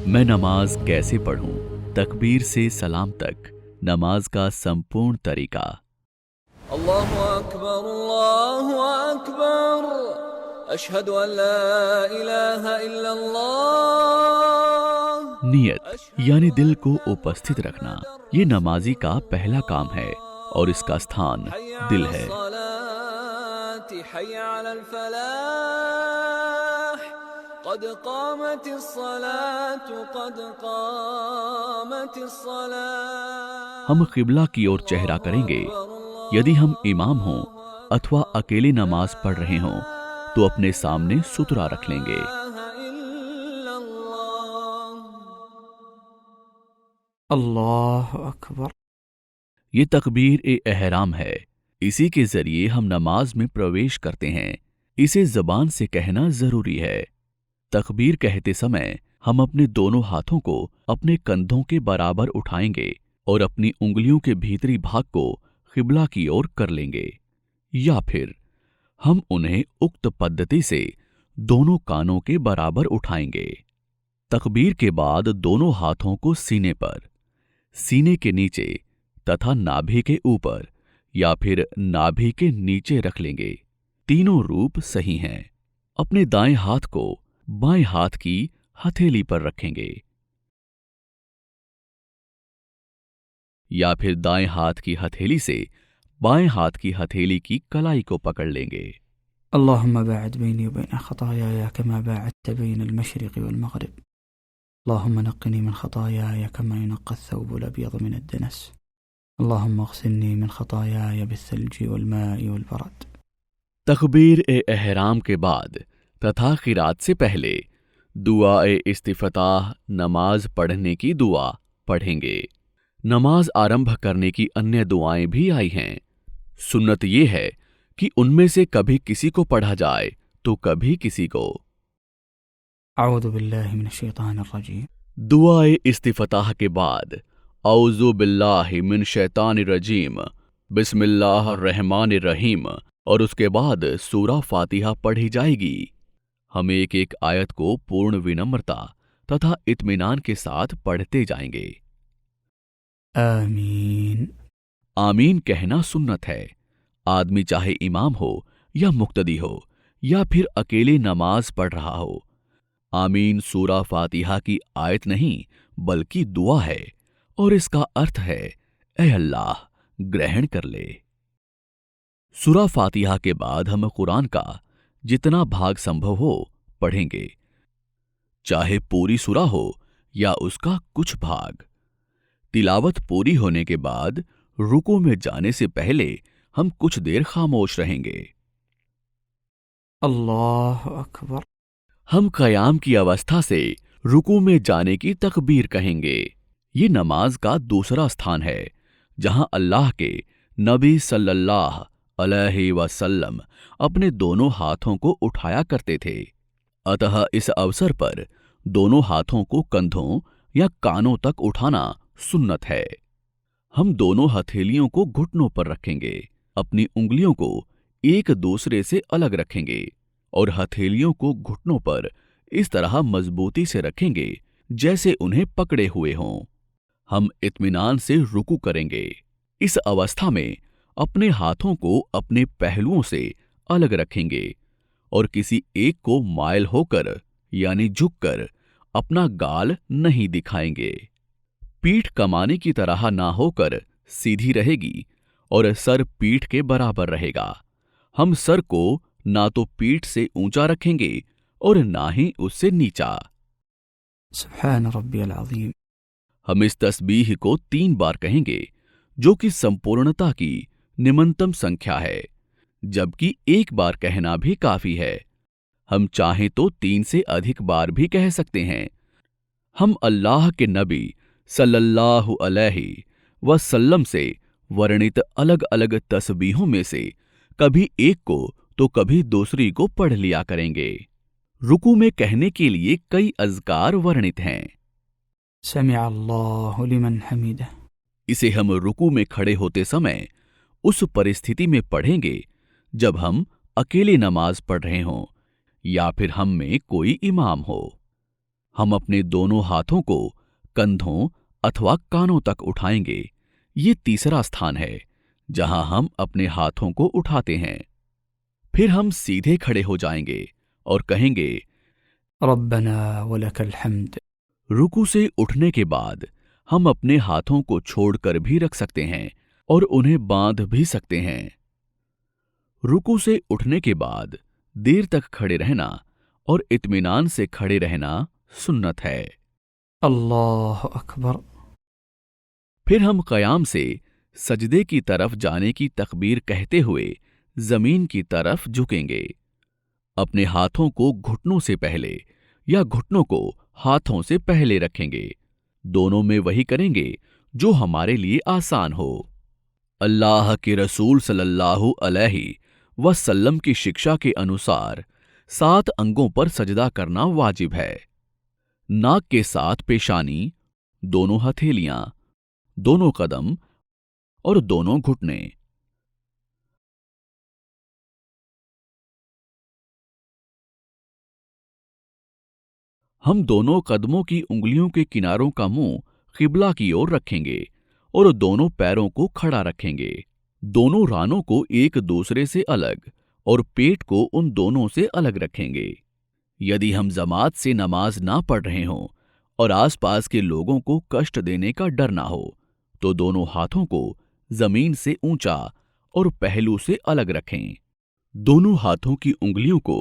मैं नमाज कैसे पढ़ूं? तकबीर से सलाम तक नमाज का संपूर्ण तरीका। अल्लाहु अकबर, अल्लाहु अकबर, अशहदु अल्ला इलाहा नियत इल्लल्लाह, यानी दिल को अशहदु उपस्थित अन्न रखना, मुहम्मदर ये नमाजी का पहला काम है और रसूलुल्लाह। इसका स्थान हय्य दिल अला है। अस्सलाति, हय्य अलल फलाह, क़द क़ामतिस्सलातु, क़द क़ामतिस्सलाह। हम क़िबला की ओर चेहरा अल्लाहु करेंगे। अकबर, यदि हम इमाम हों अल्लाहु अथवा अकबर, अकेले ला नमाज पढ़ रहे हों तो अपने सामने सुतरा रख लेंगे। इलाहा इल्लल्लाह। अल्लाह अकबर। ये तकबीर ए एहराम है। इसी के जरिए हम नमाज में प्रवेश करते हैं। इसे जबान से कहना जरूरी है। तकबीर कहते समय हम अपने दोनों हाथों को अपने कंधों के बराबर उठाएंगे और अपनी उंगलियों के भीतरी भाग को क़िबला की ओर कर लेंगे, या फिर हम उन्हें उक्त पद्धति से दोनों कानों के बराबर उठाएंगे। तकबीर के बाद दोनों हाथों को सीने पर, सीने के नीचे तथा नाभि के ऊपर या फिर नाभि के नीचे रख लेंगे। तीनों रूप सही हैं। अपने दाएं हाथ को बाएं हाथ की हथेली पर रखेंगे या फिर दाएं हाथ की हथेली से बाएं हाथ की हथेली की कलाई को पकड़ लेंगे। अल्लाहुम्मा बाअिद बैनी व बैन खतायाया कमा बाअदत बैन अल-मशरिक़ वल-मग़रिब। अल्लाहुम्मा नक़्क़िनी मिन खतायाया कमा युनक़्क़ा अथ-थौबुल अब्यद मिन अद-दनस। अल्लाहुम्मा अग़सिलनी मिन खतायाया बिस्सल्जि वल-माइ वल-बरद। तकबीर ए एहराम के बाद तथा क़िरात से पहले दुआ ए इस्तिफ़ताह, नमाज पढ़ने की दुआ पढ़ेंगे। नमाज आरंभ करने की अन्य दुआएं भी आई हैं। सुन्नत ये है कि उनमें से कभी किसी को पढ़ा जाए तो कभी किसी को। अऊज़ु बिल्लाहि मिनश शैतानिर रजीम। दुआ ए इस्तिफ़ताह के बाद औज़ु बिल्लाहि मिन शैतानिर रजीम, बिस्मिल्लाहिर रहमानिर रहीम और उसके बाद सूरा फातिहा पढ़ी जाएगी। हम एक एक आयत को पूर्ण विनम्रता तथा इत्मीनान के साथ पढ़ते जाएंगे। आमीन। आमीन कहना सुन्नत है। आदमी चाहे इमाम हो या मुक्तदी हो या फिर अकेले नमाज पढ़ रहा हो, आमीन सूरा फातिहा की आयत नहीं बल्कि दुआ है और इसका अर्थ है ऐ अल्लाह ग्रहण कर ले। सूरा फातिहा के बाद हम कुरान का जितना भाग संभव हो पढ़ेंगे, चाहे पूरी सूरा हो या उसका कुछ भाग। तिलावत पूरी होने के बाद रुकू में जाने से पहले हम कुछ देर खामोश रहेंगे। अल्लाह अकबर। हम क़याम की अवस्था से रुकू में जाने की तकबीर कहेंगे। ये नमाज का दूसरा स्थान है जहां अल्लाह के नबी सल्लल्लाहु अलैहि वसल्लम अपने दोनों हाथों को उठाया करते थे। अतः इस अवसर पर दोनों हाथों को कंधों या कानों तक उठाना सुन्नत है। हम दोनों हथेलियों को घुटनों पर रखेंगे, अपनी उंगलियों को एक दूसरे से अलग रखेंगे और हथेलियों को घुटनों पर इस तरह मजबूती से रखेंगे जैसे उन्हें पकड़े हुए हों। हम इत्मीनान से रुकू करेंगे। इस अवस्था में अपने हाथों को अपने पहलुओं से अलग रखेंगे और किसी एक को माइल होकर यानी झुककर अपना गाल नहीं दिखाएंगे। पीठ कमाने की तरह ना होकर सीधी रहेगी और सर पीठ के बराबर रहेगा। हम सर को ना तो पीठ से ऊंचा रखेंगे और ना ही उससे नीचा। सुब्हान रब्बियल अज़ीम। हम इस तस्बीह को 3 बार कहेंगे जो कि संपूर्णता की निम्नतम संख्या है, जबकि 1 बार कहना भी काफी है। हम चाहें तो 3 से अधिक बार भी कह सकते हैं। हम अल्लाह के नबी सल्लल्लाहु अलैहि वसल्लम से वर्णित अलग अलग तस्बीहों में से कभी एक को तो कभी दूसरी को पढ़ लिया करेंगे। रुकू में कहने के लिए कई अज़कार वर्णित हैं। समिअ अल्लाहु लिमन हमीदह। इसे हम रुकू में खड़े होते समय उस परिस्थिति में पढ़ेंगे जब हम अकेले नमाज पढ़ रहे हों या फिर हम में कोई इमाम हो। हम अपने दोनों हाथों को कंधों अथवा कानों तक उठाएंगे। ये तीसरा स्थान है जहां हम अपने हाथों को उठाते हैं। फिर हम सीधे खड़े हो जाएंगे और कहेंगे रब्बना वलकल हम्द। रुकू से उठने के बाद हम अपने हाथों को छोड़कर भी रख सकते हैं और उन्हें बांध भी सकते हैं। रुकू से उठने के बाद देर तक खड़े रहना और इत्मीनान से खड़े रहना सुन्नत है। अल्लाह अकबर। फिर हम क़याम से सजदे की तरफ जाने की तकबीर कहते हुए जमीन की तरफ झुकेंगे। अपने हाथों को घुटनों से पहले या घुटनों को हाथों से पहले रखेंगे। दोनों में वही करेंगे जो हमारे लिए आसान हो। अल्लाह के रसूल सल्लल्लाहु अलैहि वसल्लम की शिक्षा के अनुसार 7 अंगों पर सजदा करना वाजिब है। नाक के साथ पेशानी, दोनों हथेलियां, दोनों कदम और दोनों घुटने। हम दोनों कदमों की उंगलियों के किनारों का मुंह किबला की ओर रखेंगे और दोनों पैरों को खड़ा रखेंगे। दोनों रानों को एक दूसरे से अलग और पेट को उन दोनों से अलग रखेंगे। यदि हम जमात से नमाज ना पढ़ रहे हों और आसपास के लोगों को कष्ट देने का डर ना हो तो दोनों हाथों को जमीन से ऊंचा और पहलू से अलग रखें। दोनों हाथों की उंगलियों को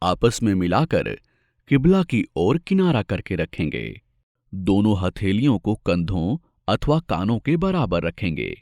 आपस में मिलाकर किबला की ओर किनारा करके रखेंगे। दोनों हथेलियों को कंधों अथवा कानों के बराबर रखेंगे।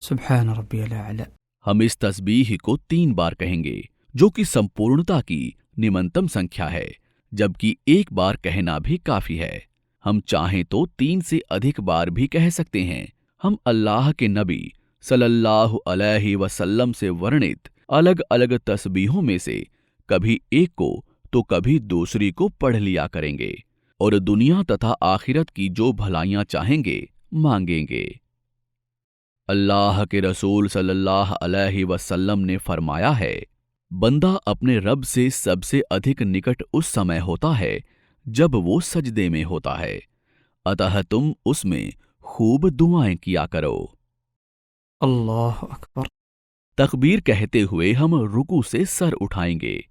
सुब्हान रब्बियल आला। हम इस तस्बीह को 3 बार कहेंगे जो कि संपूर्णता की निम्नतम संख्या है, जबकि एक बार कहना भी काफी है। हम चाहें तो 3 से अधिक बार भी कह सकते हैं। हम अल्लाह के नबी सल्लल्लाहु अलैहि वसल्लम से वर्णित अलग अलग तस्बीहों में से कभी एक को तो कभी दूसरी को पढ़ लिया करेंगे और दुनिया तथा आखिरत की जो भलाइयां चाहेंगे मांगेंगे। अल्लाह के रसूल सल्लल्लाहु अलैहि वसल्लम ने फरमाया है, बंदा अपने रब से सबसे अधिक निकट उस समय होता है जब वो सजदे में होता है, अतः तुम उसमें खूब दुआएं किया करो। अल्लाह अकबर। तकबीर कहते हुए हम रुकू से सर उठाएंगे,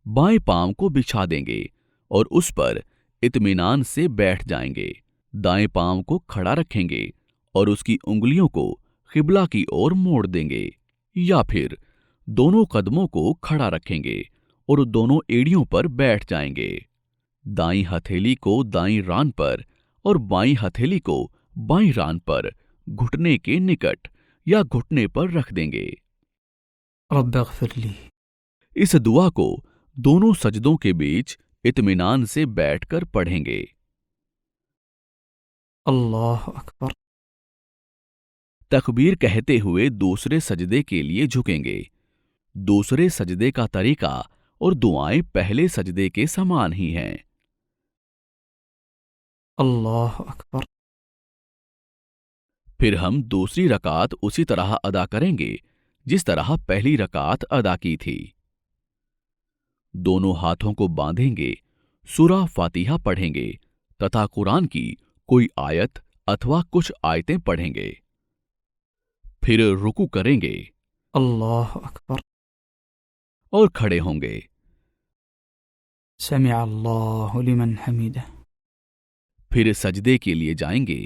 बाएं पांव को बिछा देंगे और उस पर इत्मीनान से बैठ जाएंगे। दाएं पांव को खड़ा रखेंगे और उसकी उंगलियों को किबला की ओर मोड़ देंगे, या फिर दोनों कदमों को खड़ा रखेंगे और दोनों एड़ियों पर बैठ जाएंगे। दाईं हथेली को दाईं रान पर और बाईं हथेली को बाईं रान पर घुटने के निकट या घुटने पर रख देंगे। रब्बिग़फिरली। इस दुआ को दोनों सजदों के बीच इत्मीनान से बैठकर पढ़ेंगे। अल्लाह अकबर। तकबीर कहते हुए दूसरे सजदे के लिए झुकेंगे। दूसरे सजदे का तरीका और दुआएं पहले सजदे के समान ही हैं। अल्लाह अकबर। फिर हम दूसरी रकात उसी तरह अदा करेंगे जिस तरह पहली रकात अदा की थी। दोनों हाथों को बांधेंगे, सूरा फातिहा पढ़ेंगे तथा कुरान की कोई आयत अथवा कुछ आयतें पढ़ेंगे। फिर रुकू करेंगे, अल्लाह अकबर। और खड़े होंगे। समिअ अल्लाहु लिमन हमीदा। फिर सजदे के लिए जाएंगे।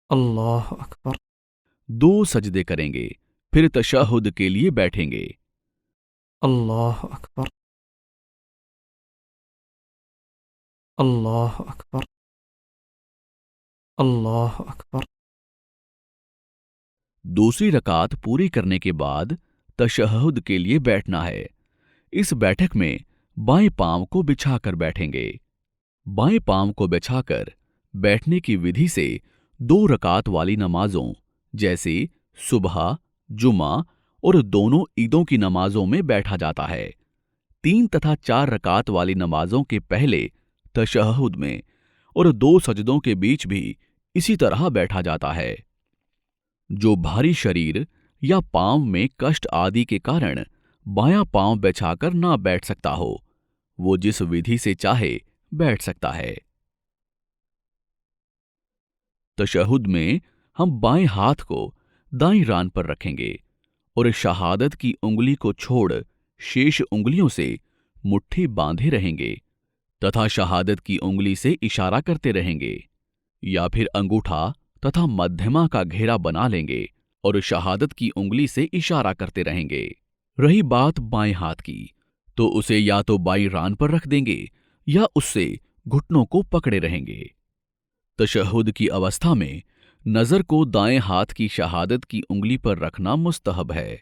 अल्लाह अकबर। 2 सजदे करेंगे, फिर तशहुद के लिए बैठेंगे। अल्लाह अकबर। अल्लाह अकबर। अल्लाह अकबर। दूसरी रकात पूरी करने के बाद तशहुद के लिए बैठना है। इस बैठक में बाएं पांव को बिछाकर बैठेंगे। बाएं पांव को बिछाकर बैठने की विधि से 2 रकात वाली नमाजों जैसे सुबह, जुमा और दोनों ईदों की नमाजों में बैठा जाता है। 3 तथा 4 रकात वाली नमाजों के पहले तशहुद में और 2 सजदों के बीच भी इसी तरह बैठा जाता है। जो भारी शरीर या पांव में कष्ट आदि के कारण बायां पांव बिछाकर ना बैठ सकता हो, वो जिस विधि से चाहे बैठ सकता है। तशहुद में हम बाएं हाथ को दाईं रान पर रखेंगे और शहादत की उंगली को छोड़ शेष उंगलियों से मुट्ठी बांधे रहेंगे तथा शहादत की उंगली से इशारा करते रहेंगे, या फिर अंगूठा तथा मध्यमा का घेरा बना लेंगे और शहादत की उंगली से इशारा करते रहेंगे। रही बात बाएं हाथ की, तो उसे या तो बाईं रान पर रख देंगे या उससे घुटनों को पकड़े रहेंगे। तशहुद की अवस्था में नजर को दाएं हाथ की शहादत की उंगली पर रखना मुस्तहब है।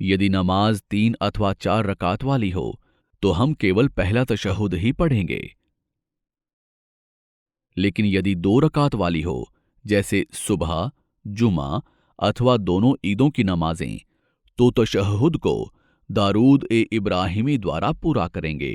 यदि नमाज 3 अथवा 4 रकात वाली हो तो हम केवल पहला तशहुद ही पढ़ेंगे, लेकिन यदि 2 रकात वाली हो, जैसे सुबह, जुमा अथवा दोनों ईदों की नमाजें, तो तशहुद को दारूद ए इब्राहिमी द्वारा पूरा करेंगे।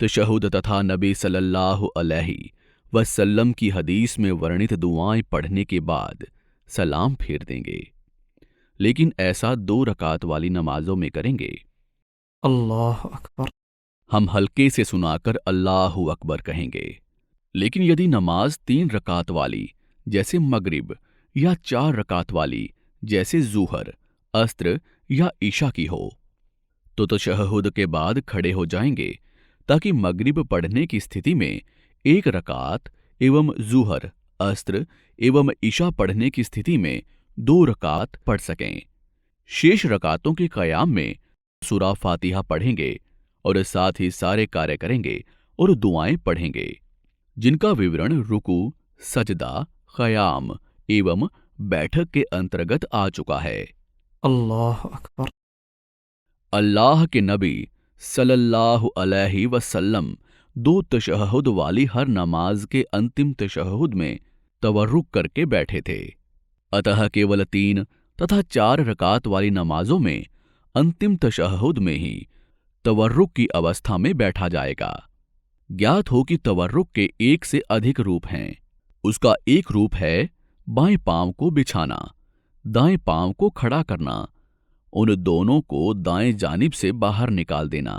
तशहुद तथा नबी सल्लल्लाहु अलैहि वसल्लम की हदीस में वर्णित दुआएं पढ़ने के बाद सलाम फेर देंगे, लेकिन ऐसा 2 रकात वाली नमाजों में करेंगे। अल्लाह अकबर। हम हल्के से सुनाकर अल्लाहु अकबर कहेंगे, लेकिन यदि नमाज 3 रकात वाली जैसे मगरिब या 4 रकात वाली जैसे ज़ुहर, अस्र या ईशा की हो, तो तशहुद के बाद खड़े हो जाएंगे ताकि मगरिब पढ़ने की स्थिति में 1 रकात एवं ज़ुहर, अस्र एवं ईशा पढ़ने की स्थिति में 2 रकात पढ़ सकें। शेष रकातों के क़याम में सूरा फातिहा पढ़ेंगे और साथ ही सारे कार्य करेंगे और दुआएं पढ़ेंगे, जिनका विवरण रुकू, सजदा, क़याम एवं बैठक के अंतर्गत आ चुका है। अल्लाह अकबर। अल्लाह के नबी सल्लल्लाहु अलैहि वसल्लम 2 तशहुद वाली हर नमाज के अंतिम तशहुद में तवर्रुक करके बैठे थे। अतः केवल 3 तथा 4 रकात वाली नमाजों में अंतिम तशहुद में ही तवर्रुक की अवस्था में बैठा जाएगा। ज्ञात हो कि तवर्रुक के 1 से अधिक रूप हैं। उसका एक रूप है बाएं पांव को बिछाना, दाएं पांव को खड़ा करना, उन दोनों को दाएं जानिब से बाहर निकाल देना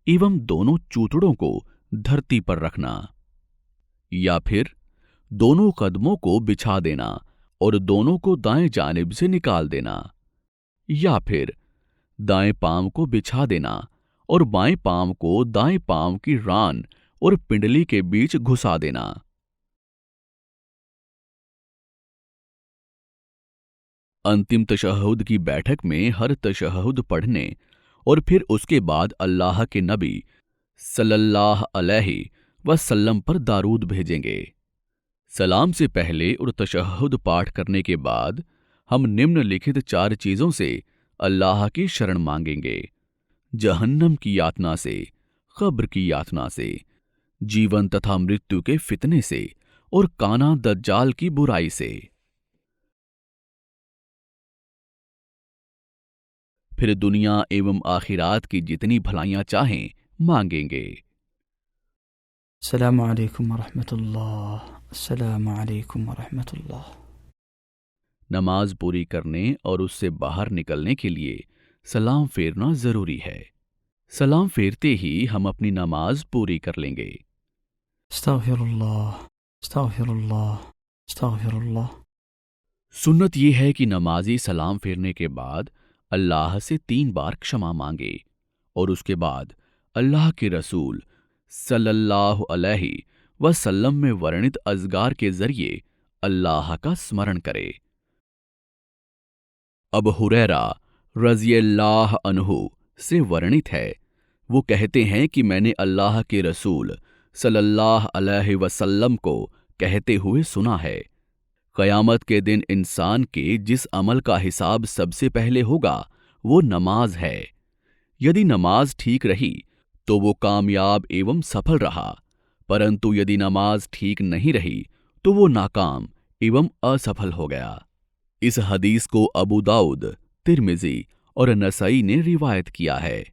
एवं दोनों चूतड़ों को धरती पर रखना, या फिर दोनों कदमों को बिछा देना और दोनों को दाएं जानिब से निकाल देना, या फिर दाएं पांव को बिछा देना और बाएं पांव को दाएं पांव की रान और पिंडली के बीच घुसा देना। अंतिम तशहुद की बैठक में हर तशहुद पढ़ने और फिर उसके बाद अल्लाह के नबी सल्लल्लाहु अलैहि वसल्लम पर दारूद भेजेंगे। सलाम से पहले और तशहुद पाठ करने के बाद हम निम्नलिखित 4 चीजों से अल्लाह की शरण मांगेंगे: जहन्नम की यातना से, कब्र की यातना से, जीवन तथा मृत्यु के फितने से और काना दज्जाल की बुराई से। फिर दुनिया एवं आखिरात की जितनी भलाइयां चाहें मांगेंगे। अस्सलामु अलैकुम वरहमतुल्लाह, अस्सलामु अलैकुम वरहमतुल्लाह। नमाज पूरी करने और उससे बाहर निकलने के लिए सलाम फेरना जरूरी है। सलाम फेरते ही हम अपनी नमाज पूरी कर लेंगे। अस्तगफिरुल्लाह, अस्तगफिरुल्लाह, अस्तगफिरुल्लाह। सुन्नत यह है कि नमाजी सलाम फेरने के बाद अल्लाह से 3 बार क्षमा मांगे और उसके बाद अल्लाह के रसूल सल्लल्लाहु अलैहि वसल्लम में वर्णित अज़गार के जरिए अल्लाह का स्मरण करे। अबू हुरैरा रज़ियल्लाह अन्हु से वर्णित है, वो कहते हैं कि मैंने अल्लाह के रसूल सल्लल्लाहु अलैहि वसल्लम को कहते हुए सुना है, क़यामत के दिन इंसान के जिस अमल का हिसाब सबसे पहले होगा वो नमाज है। यदि नमाज ठीक रही तो वो कामयाब एवं सफल रहा, परंतु यदि नमाज ठीक नहीं रही तो वो नाकाम एवं असफल हो गया। इस हदीस को अबू दाऊद, तिर्मिज़ी और नसई ने रिवायत किया है।